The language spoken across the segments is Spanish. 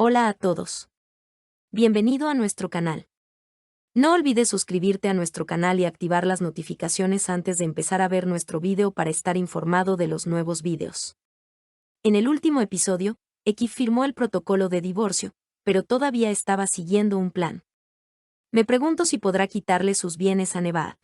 Hola a todos. Bienvenido a nuestro canal. No olvides suscribirte a nuestro canal y activar las notificaciones antes de empezar a ver nuestro video para estar informado de los nuevos videos. En el último episodio, Ekif firmó el protocolo de divorcio, pero todavía estaba siguiendo un plan. Me pregunto si podrá quitarle sus bienes a Nebahat.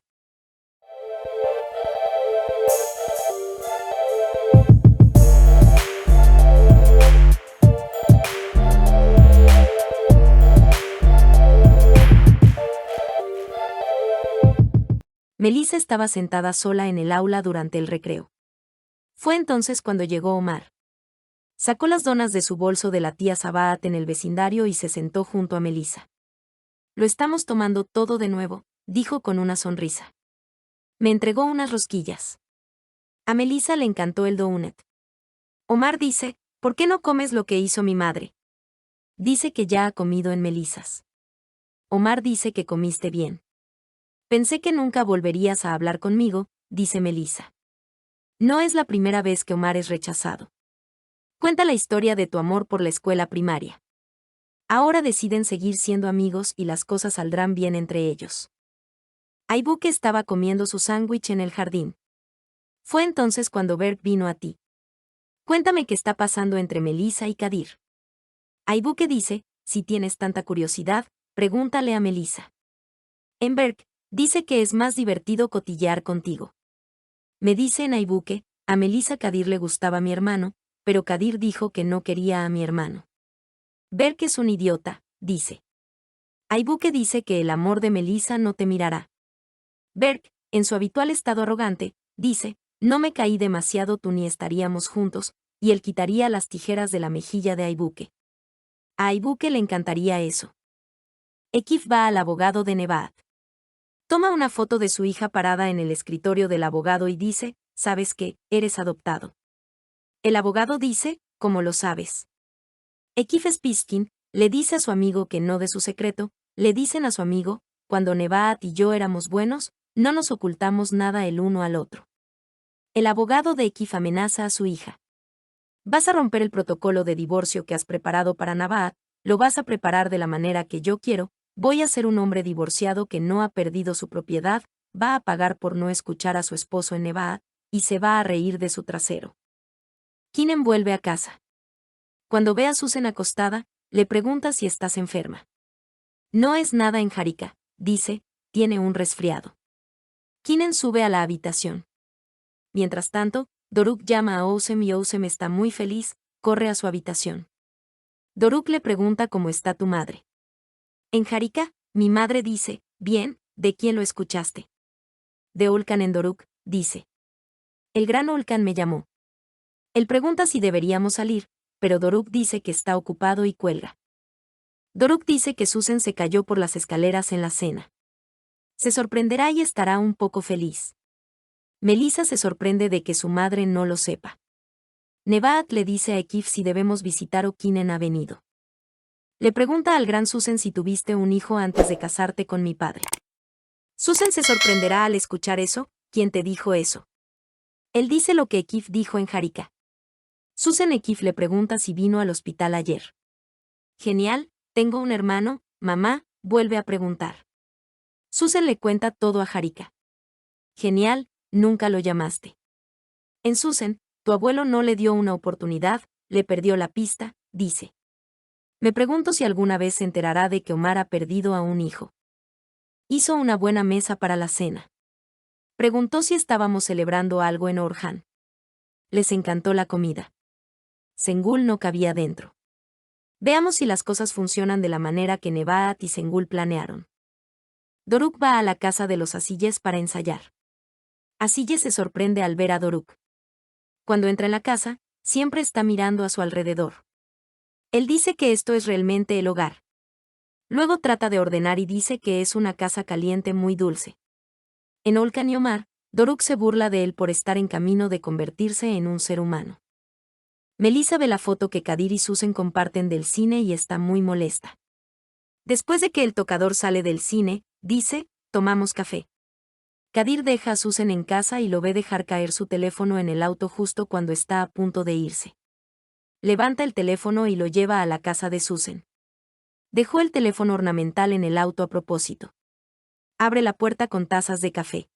Melissa estaba sentada sola en el aula durante el recreo. Fue entonces cuando llegó Omar. Sacó las donas de su bolso de la tía Sabahat en el vecindario y se sentó junto a Melissa. Lo estamos tomando todo de nuevo, dijo con una sonrisa. Me entregó unas rosquillas. A Melissa le encantó el donut. Omar dice, ¿por qué no comes lo que hizo mi madre? Dice que ya ha comido en Melissas. Omar dice que comiste bien. Pensé que nunca volverías a hablar conmigo, dice Melissa. No es la primera vez que Omar es rechazado. Cuenta la historia de tu amor por la escuela primaria. Ahora deciden seguir siendo amigos y las cosas saldrán bien entre ellos. Aybuk estaba comiendo su sándwich en el jardín. Fue entonces cuando Berk vino a ti. Cuéntame qué está pasando entre Melissa y Kadir. Aybuk dice, si tienes tanta curiosidad, pregúntale a Melissa. En Berk, dice que es más divertido cotillear contigo. Me dice en Aybuk, a Melissa Kadir le gustaba mi hermano, pero Kadir dijo que no quería a mi hermano. Berk es un idiota, dice. Aybuk dice que el amor de Melissa no te mirará. Berk, en su habitual estado arrogante, dice, no me caí demasiado tú ni estaríamos juntos, y él quitaría las tijeras de la mejilla de Aybuk. A Aybuk le encantaría eso. Ekif va al abogado de Nebahat. Toma una foto de su hija parada en el escritorio del abogado y dice, ¿sabes qué? Eres adoptado. El abogado dice, ¿cómo lo sabes? Ekif Spiskin le dice a su amigo que no de su secreto, le dicen a su amigo, cuando Nebahat y yo éramos buenos, no nos ocultamos nada el uno al otro. El abogado de Ekif amenaza a su hija. Vas a romper el protocolo de divorcio que has preparado para Nebahat, lo vas a preparar de la manera que yo quiero, voy a ser un hombre divorciado que no ha perdido su propiedad, va a pagar por no escuchar a su esposo en Nebahat, y se va a reír de su trasero. Kinen vuelve a casa. Cuando ve a Susan acostada, le pregunta si estás enferma. No es nada en Harika, dice, tiene un resfriado. Kinen sube a la habitación. Mientras tanto, Doruk llama a Ousem y Ousem está muy feliz, corre a su habitación. Doruk le pregunta cómo está tu madre. En Harika, mi madre dice, bien, ¿de quién lo escuchaste? De Olkan en Doruk, dice. El gran Olkan me llamó. Él pregunta si deberíamos salir, pero Doruk dice que está ocupado y cuelga. Doruk dice que Susan se cayó por las escaleras en la cena. Se sorprenderá y estará un poco feliz. Melissa se sorprende de que su madre no lo sepa. Nebahat le dice a Ekif si debemos visitar o Kinen ha venido. Le pregunta al gran Susan si tuviste un hijo antes de casarte con mi padre. Susan se sorprenderá al escuchar eso, ¿quién te dijo eso? Él dice lo que Ekif dijo en Harika. Susan Ekif le pregunta si vino al hospital ayer. Genial, tengo un hermano, mamá, vuelve a preguntar. Susan le cuenta todo a Harika. Genial, nunca lo llamaste. En Susan, tu abuelo no le dio una oportunidad, le perdió la pista, dice. Me pregunto si alguna vez se enterará de que Omar ha perdido a un hijo. Hizo una buena mesa para la cena. Preguntó si estábamos celebrando algo en Orhan. Les encantó la comida. Sengul no cabía dentro. Veamos si las cosas funcionan de la manera que Nebahat y Sengul planearon. Doruk va a la casa de los Asilles para ensayar. Asille se sorprende al ver a Doruk. Cuando entra en la casa, siempre está mirando a su alrededor. Él dice que esto es realmente el hogar. Luego trata de ordenar y dice que es una casa caliente muy dulce. En Olkan y Omar, Doruk se burla de él por estar en camino de convertirse en un ser humano. Melissa ve la foto que Kadir y Susan comparten del cine y está muy molesta. Después de que el tocador sale del cine, dice, tomamos café. Kadir deja a Susan en casa y lo ve dejar caer su teléfono en el auto justo cuando está a punto de irse. Levanta el teléfono y lo lleva a la casa de Susan. Dejó el teléfono ornamental en el auto a propósito. Abre la puerta con tazas de café.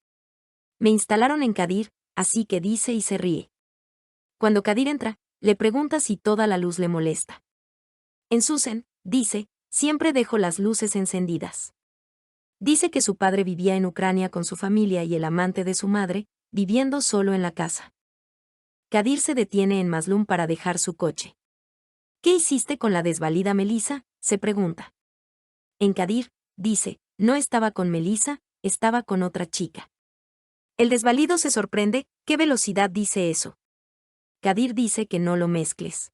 Me instalaron en Kadir, así que dice y se ríe. Cuando Kadir entra, le pregunta si toda la luz le molesta. En Susan, dice, siempre dejo las luces encendidas. Dice que su padre vivía en Ucrania con su familia y el amante de su madre, viviendo solo en la casa. Kadir se detiene en Mazlum para dejar su coche. ¿Qué hiciste con la desvalida Melissa?, se pregunta. En Kadir, dice, no estaba con Melissa, estaba con otra chica. El desvalido se sorprende, ¿qué velocidad dice eso? Kadir dice que no lo mezcles.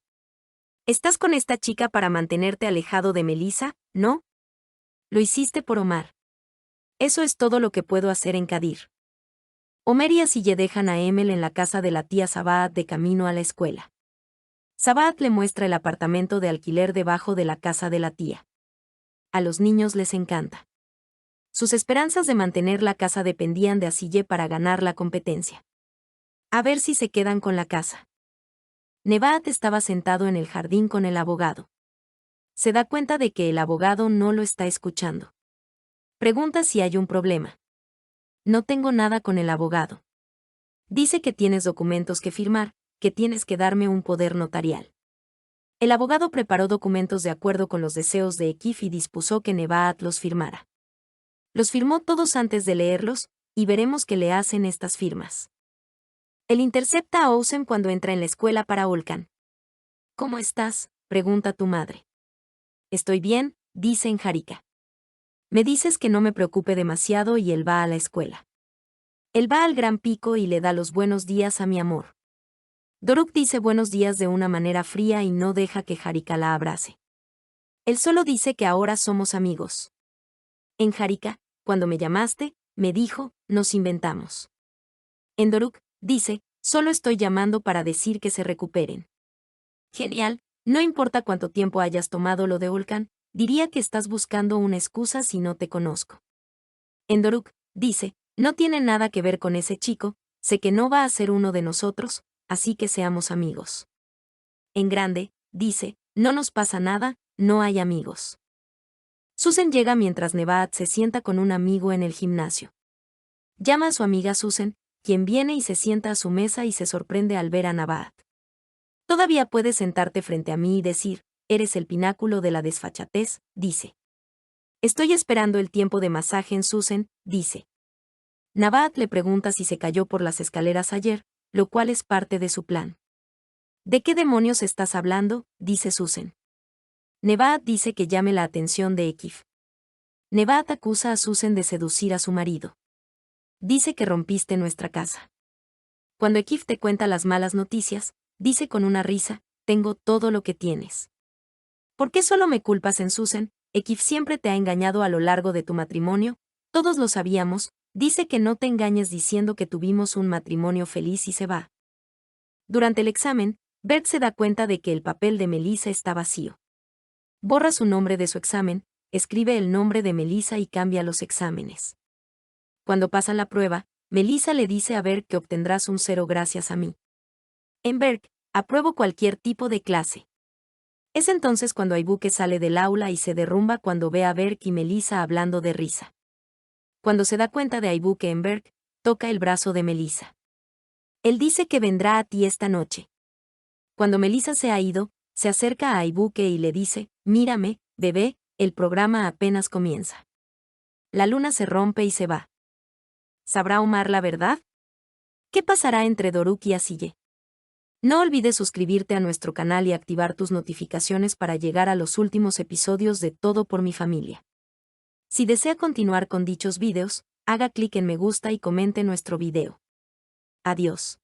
¿Estás con esta chica para mantenerte alejado de Melissa, no? Lo hiciste por Omar. Eso es todo lo que puedo hacer en Kadir. Omer y Asille dejan a Emel en la casa de la tía Sabahat de camino a la escuela. Sabahat le muestra el apartamento de alquiler debajo de la casa de la tía. A los niños les encanta. Sus esperanzas de mantener la casa dependían de Asille para ganar la competencia. A ver si se quedan con la casa. Nebahat estaba sentado en el jardín con el abogado. Se da cuenta de que el abogado no lo está escuchando. Pregunta si hay un problema. No tengo nada con el abogado. Dice que tienes documentos que firmar, que tienes que darme un poder notarial. El abogado preparó documentos de acuerdo con los deseos de Ekif y dispuso que Nebahat los firmara. Los firmó todos antes de leerlos, y veremos qué le hacen estas firmas. Él intercepta a Oussem cuando entra en la escuela para Olcan. ¿Cómo estás?, pregunta tu madre. Estoy bien, dice en Jarika. Me dices que no me preocupe demasiado y él va a la escuela. Él va al gran pico y le da los buenos días a mi amor. Doruk dice buenos días de una manera fría y no deja que Jarika la abrace. Él solo dice que ahora somos amigos. En Jarika, cuando me llamaste, me dijo, nos inventamos. En Doruk, dice, solo estoy llamando para decir que se recuperen. Genial, no importa cuánto tiempo hayas tomado lo de Olcan, diría que estás buscando una excusa si no te conozco. En Doruk, dice, no tiene nada que ver con ese chico, sé que no va a ser uno de nosotros, así que seamos amigos. En Grande, dice, no nos pasa nada, no hay amigos. Susan llega mientras Nebahat se sienta con un amigo en el gimnasio. Llama a su amiga Susan, quien viene y se sienta a su mesa y se sorprende al ver a Nebahat. Todavía puedes sentarte frente a mí y decir, eres el pináculo de la desfachatez, dice. Estoy esperando el tiempo de masaje en Susan, dice. Nebahat le pregunta si se cayó por las escaleras ayer, lo cual es parte de su plan. ¿De qué demonios estás hablando?, dice Susan. Nebahat dice que llame la atención de Ekif. Nebahat acusa a Susan de seducir a su marido. Dice que rompiste nuestra casa. Cuando Ekif te cuenta las malas noticias, dice con una risa, tengo todo lo que tienes. ¿Por qué solo me culpas en Susan? Ekif siempre te ha engañado a lo largo de tu matrimonio, todos lo sabíamos, dice que no te engañes diciendo que tuvimos un matrimonio feliz y se va. Durante el examen, Bert se da cuenta de que el papel de Melissa está vacío. Borra su nombre de su examen, escribe el nombre de Melissa y cambia los exámenes. Cuando pasan la prueba, Melissa le dice a Bert que obtendrás un 0 gracias a mí. En Bert, apruebo cualquier tipo de clase. Es entonces cuando Aibuke sale del aula y se derrumba cuando ve a Bert y Melissa hablando de risa. Cuando se da cuenta de Aibuke en Bert, toca el brazo de Melissa. Él dice que vendrá a ti esta noche. Cuando Melissa se ha ido, se acerca a Aibuke y le dice, mírame, bebé, el programa apenas comienza. La luna se rompe y se va. ¿Sabrá Omar la verdad? ¿Qué pasará entre Doruk y Asille? No olvides suscribirte a nuestro canal y activar tus notificaciones para llegar a los últimos episodios de Todo por mi familia. Si desea continuar con dichos videos, haga clic en me gusta y comente nuestro video. Adiós.